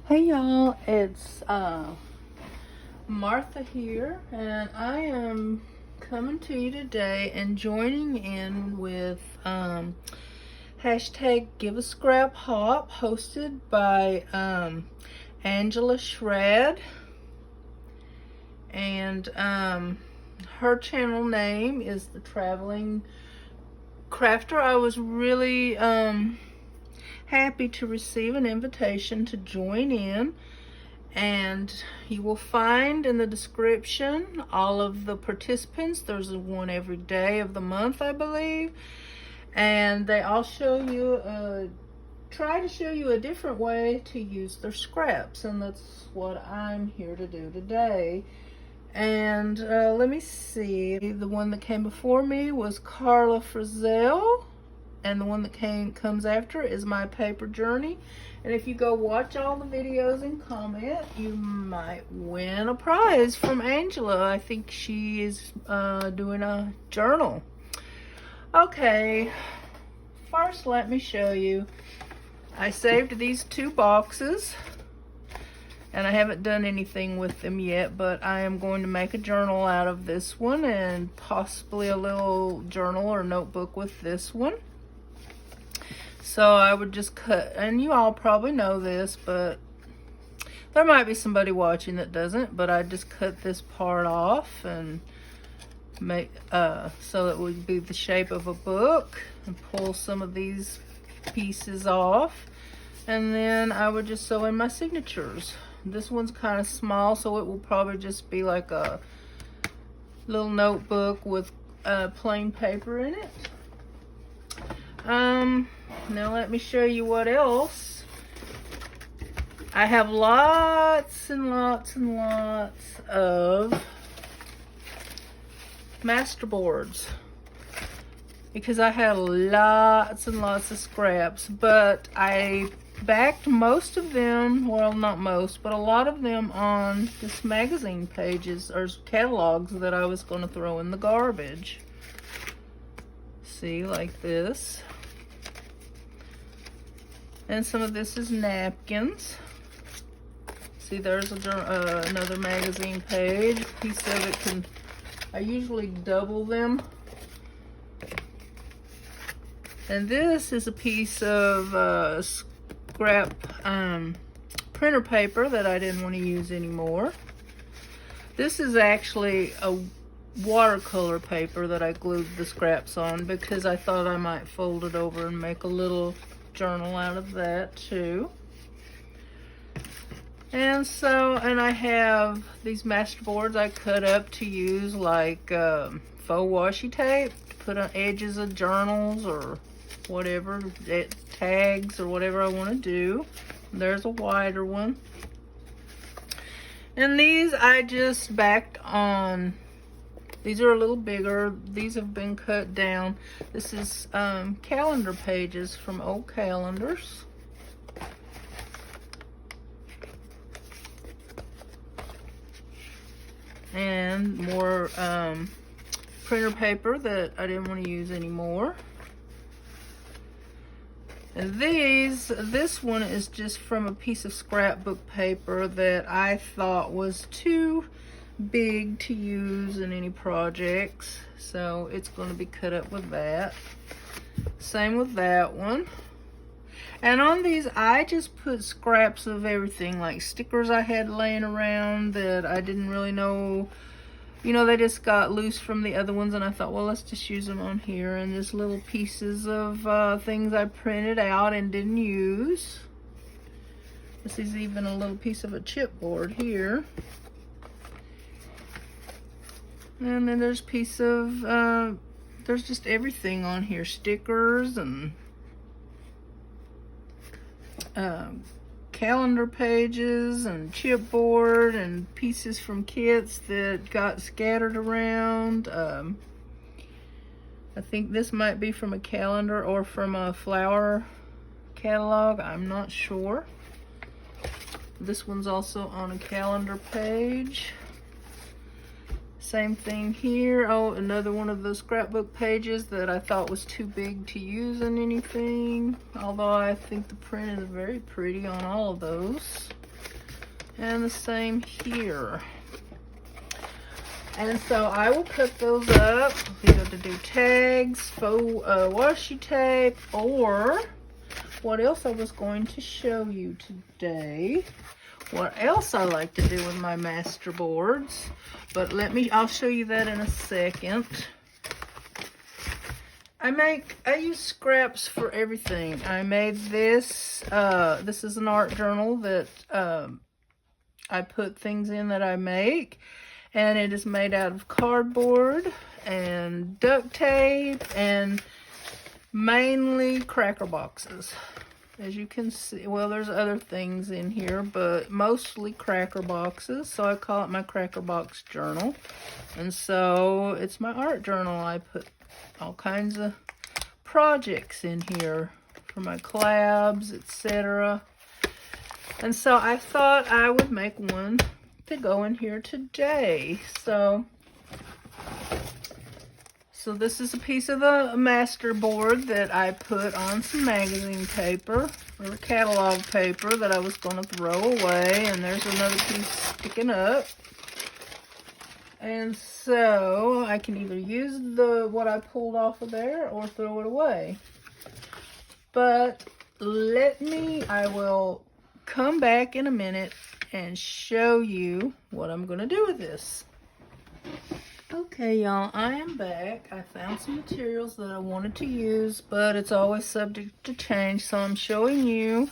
Hey y'all, it's Martha here, and I am coming to you today and joining in with hashtag Give a Scrap Hop, hosted by Angela Shrad, and her channel name is The Traveling Crafter. I was really happy to receive an invitation to join in, and you will find in the description all of the participants. There's one every day of the month, I believe, and they all show you try to show you a different way to use their scraps, and that's what I'm here to do today. And let me see, the one that came before me was Carla Frizzell, and the one that comes after is My Paper Journey. And if you go watch all the videos and comment, you might win a prize from Angela. I think she is doing a journal. Okay, first let me show you. I saved these 2 boxes, and I haven't done anything with them yet, but I am going to make a journal out of this one, and possibly a little journal or notebook with this one. So I would just cut, and you all probably know this, but there might be somebody watching that doesn't, but I just cut this part off and make so it would be the shape of a book, and pull some of these pieces off, and then I would just sew in my signatures. This one's kind of small, so it will probably just be like a little notebook with plain paper in it. Now let me show you what else. I have lots and lots and lots of Masterboards, because I had lots and lots of scraps, but I backed most of them, well, not most, but a lot of them on this magazine pages or catalogs that I was going to throw in the garbage. See, like this. And some of this is napkins. See, there's another magazine page. A piece of it can, I usually double them. And this is a piece of scrap printer paper that I didn't want to use anymore. This is actually a watercolor paper that I glued the scraps on, because I thought I might fold it over and make a little journal out of that too. And so, and I have these Masterboards I cut up to use like faux washi tape to put on edges of journals or whatever, tags or whatever I want to do. There's a wider one. And these I just backed on. These are a little bigger. These have been cut down. This is calendar pages from old calendars. And more printer paper that I didn't want to use anymore. And this one is just from a piece of scrapbook paper that I thought was too big to use in any projects, so it's going to be cut up with that. Same with that one. And on these I just put scraps of everything, like stickers I had laying around that I didn't really know, you know, they just got loose from the other ones, and I thought, well, let's just use them on here. And just little pieces of things I printed out and didn't use. This is even a little piece of a chipboard here. And then there's a piece of, there's just everything on here. Stickers and calendar pages and chipboard and pieces from kits that got scattered around. I think this might be from a calendar or from a flower catalog. I'm not sure. This one's also on a calendar page. Same thing here. Oh, another one of those scrapbook pages that I thought was too big to use in anything. Although I think the print is very pretty on all of those. And the same here. And so I will cut those up, either to do tags, faux washi tape, or what else I was going to show you today. What else I like to do with my Masterboards. But I'll show you that in a second. I use scraps for everything. I made this. This is an art journal that I put things in that I make. And it is made out of cardboard and duct tape and mainly cracker boxes. As you can see, well, there's other things in here, but mostly cracker boxes. So I call it my cracker box journal. And so it's my art journal. I put all kinds of projects in here for my collabs, etc. And so I thought I would make one to go in here today. So this is a piece of the Masterboard that I put on some magazine paper or catalog paper that I was going to throw away, and there's another piece sticking up. And so I can either use what I pulled off of there or throw it away. But I will come back in a minute and show you what I'm going to do with this. Okay, y'all, I am back. I found some materials that I wanted to use, but it's always subject to change, so I'm showing you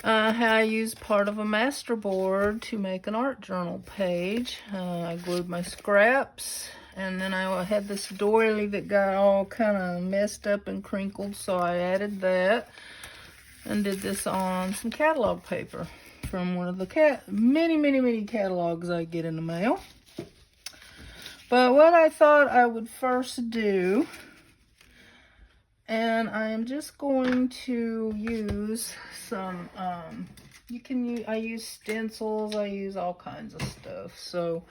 how I use part of a Masterboard to make an art journal page. I glued my scraps, and then I had this doily that got all kind of messed up and crinkled, so I added that and did this on some catalog paper from one of the many catalogs I get in the mail. But what I thought I would first do, and I am just going to use some, I use stencils, I use all kinds of stuff. So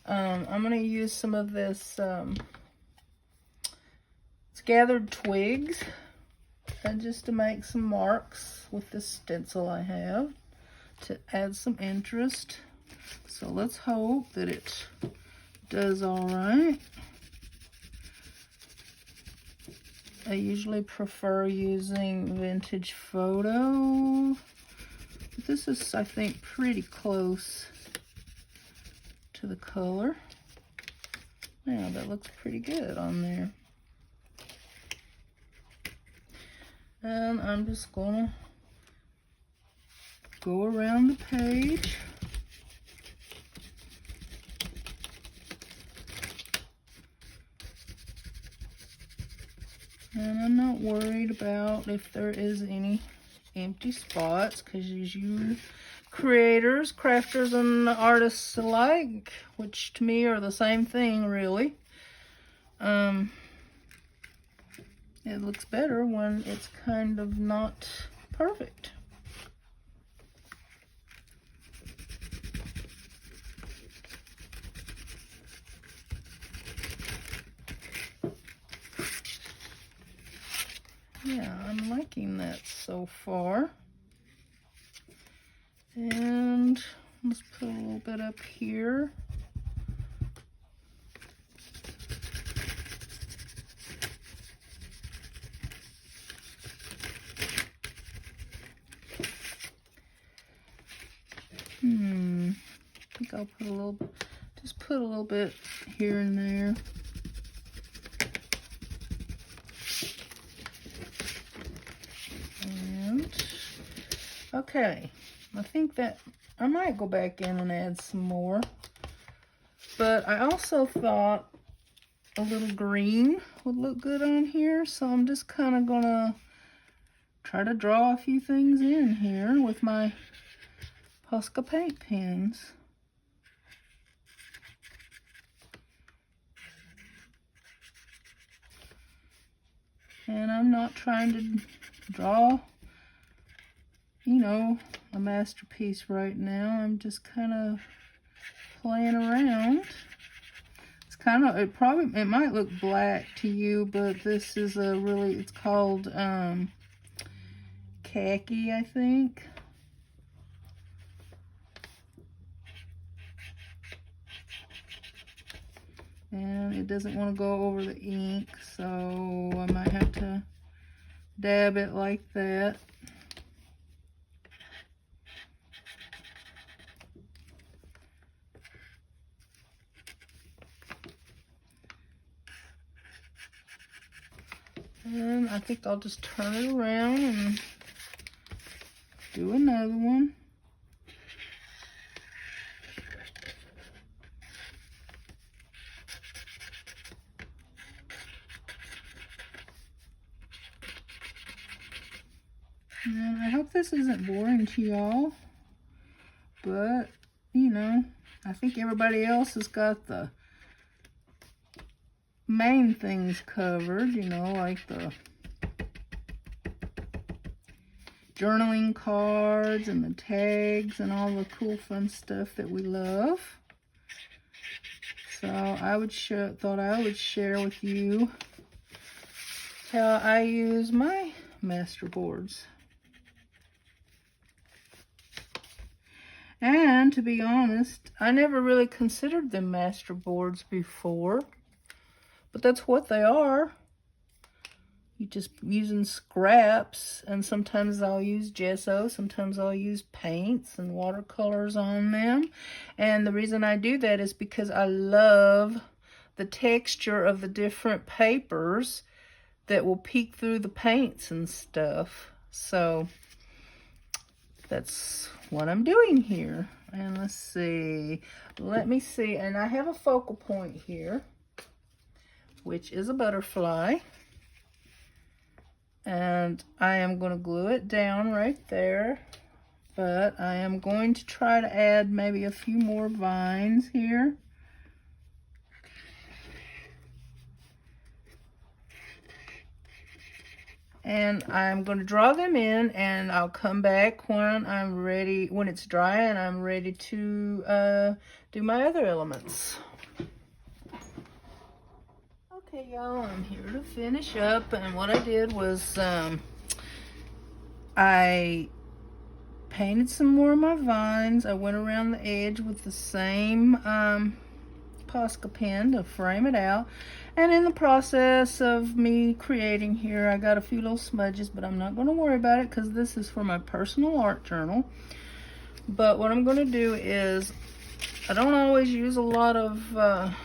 I'm going to use some of this, it's gathered twigs, and just to make some marks with this stencil I have to add some interest. So let's hope that it does all right. I usually prefer using vintage photo. This is, I think, pretty close to the color. Yeah, that looks pretty good on there. And I'm just gonna go around the page. And I'm not worried about if there is any empty spots, because as you creators, crafters, and artists alike, which to me are the same thing really, it looks better when it's kind of not perfect. Yeah, I'm liking that so far. And let's put a little bit up here. I think I'll put a little, just put a little bit here and there. Okay, I think that I might go back in and add some more, but I also thought a little green would look good on here, so I'm just kind of gonna try to draw a few things in here with my Posca paint pens. And I'm not trying to draw, you know, a masterpiece right now. I'm just kind of playing around. It's kind of, it might look black to you, but this is a really, it's called khaki, I think. and it doesn't want to go over the ink, so I might have to dab it like that. And I think I'll just turn it around and do another one. And I hope this isn't boring to y'all, but you know, I think everybody else has got the main things covered, you know, like the journaling cards and the tags and all the cool fun stuff that we love. So I would thought I would share with you how I use my Masterboards. And to be honest, I never really considered them Masterboards before. But that's what they are. You just using scraps, and sometimes I'll use gesso, sometimes I'll use paints and watercolors on them. And the reason I do that is because I love the texture of the different papers that will peek through the paints and stuff. So that's what I'm doing here. And let's see, let me see, and I have a focal point here, which is a butterfly, and I am going to glue it down right there, but I am going to try to add maybe a few more vines here. And I'm going to draw them in, and I'll come back when I'm ready, when it's dry and I'm ready to do my other elements. Okay, y'all, I'm here to finish up, and what I did was I painted some more of my vines. I went around the edge with the same Posca pen to frame it out, and in the process of me creating here, I got a few little smudges, but I'm not going to worry about it because this is for my personal art journal. But what I'm going to do is, I don't always use a lot of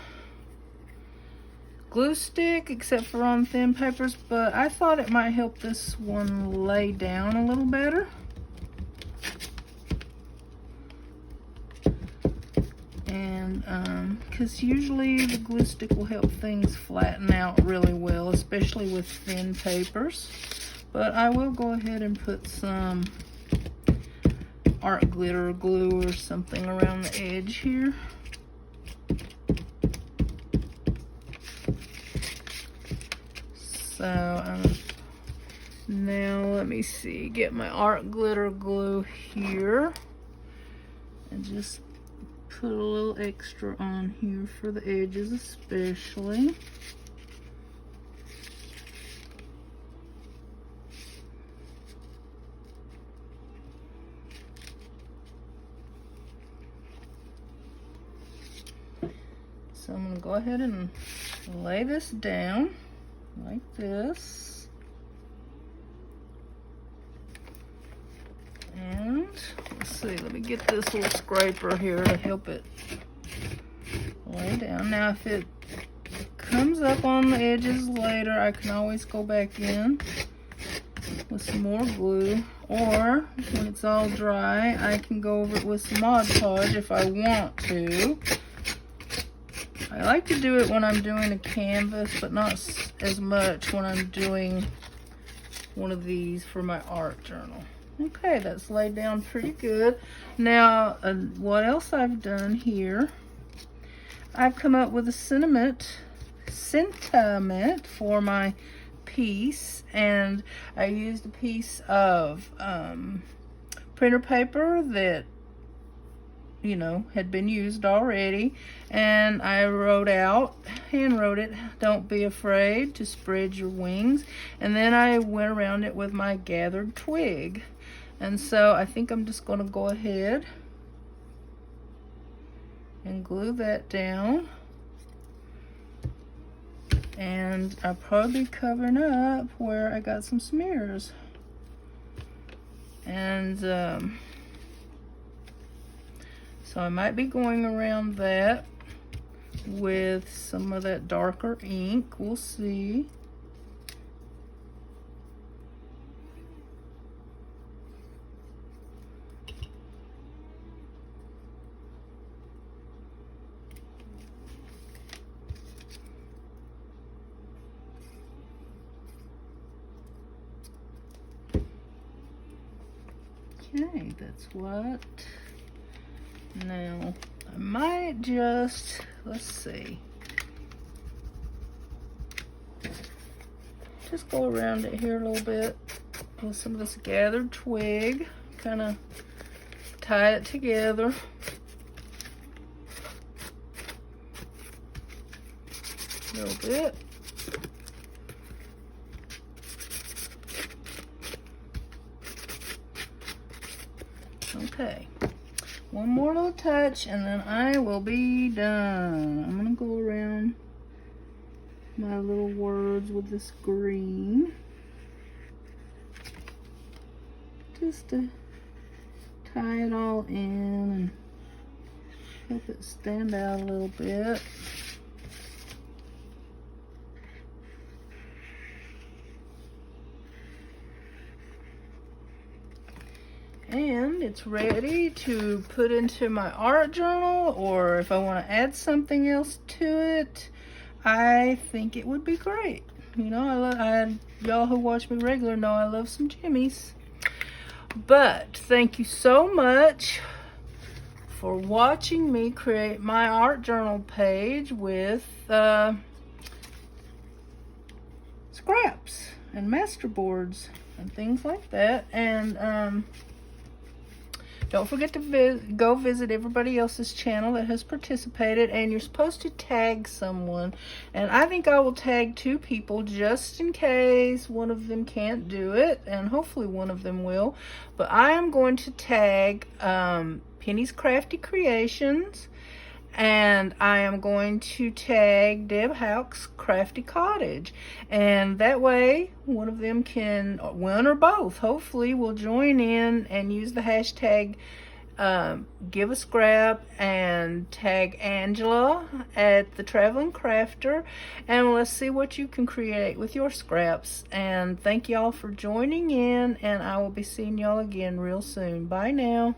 glue stick except for on thin papers, but I thought it might help this one lay down a little better. And because usually the glue stick will help things flatten out really well, especially with thin papers. But I will go ahead and put some art glitter glue or something around the edge here. So now let me see, get my art glitter glue here and just put a little extra on here for the edges especially. So I'm going to go ahead and lay this down like this, and let's see, let me get this little scraper here to help it lay down. Now if it comes up on the edges later, I can always go back in with some more glue, or when it's all dry I can go over it with some Mod Podge if I want to. I like to do it when I'm doing a canvas, but not as much when I'm doing one of these for my art journal. Okay, that's laid down pretty good. Now, what else I've done here, I've come up with a sentiment for my piece, and I used a piece of printer paper that, you know, had been used already, and I hand wrote it, "Don't be afraid to spread your wings," and then I went around it with my gathered twig. And so I think I'm just going to go ahead and glue that down. And I'll probably be covering up where I got some smears. And so I might be going around that with some of that darker ink. We'll see. Okay, that's what. Now, I might just, let's see. Just go around it here a little bit with some of this gathered twig. Kind of tie it together. A little bit. Okay, one more little touch and then I will be done. I'm gonna go around my little words with this green just to tie it all in and help it stand out a little bit. And it's ready to put into my art journal, or if I want to add something else to it, I think it would be great. You know, y'all who watch me regular know I love some jimmies. But thank you so much for watching me create my art journal page with scraps and masterboards and things like that. And don't forget to go visit everybody else's channel that has participated, and you're supposed to tag someone. And I think I will tag 2 people just in case one of them can't do it, and hopefully one of them will. But I am going to tag Penny's Crafty Creations, and I am going to tag Deb Houck's Crafty Cottage. And that way, one of them can, one or both, hopefully, will join in and use the hashtag Give a Scrap and tag Angela at the Traveling Crafter. And let's see what you can create with your scraps. And thank y'all for joining in, and I will be seeing y'all again real soon. Bye now.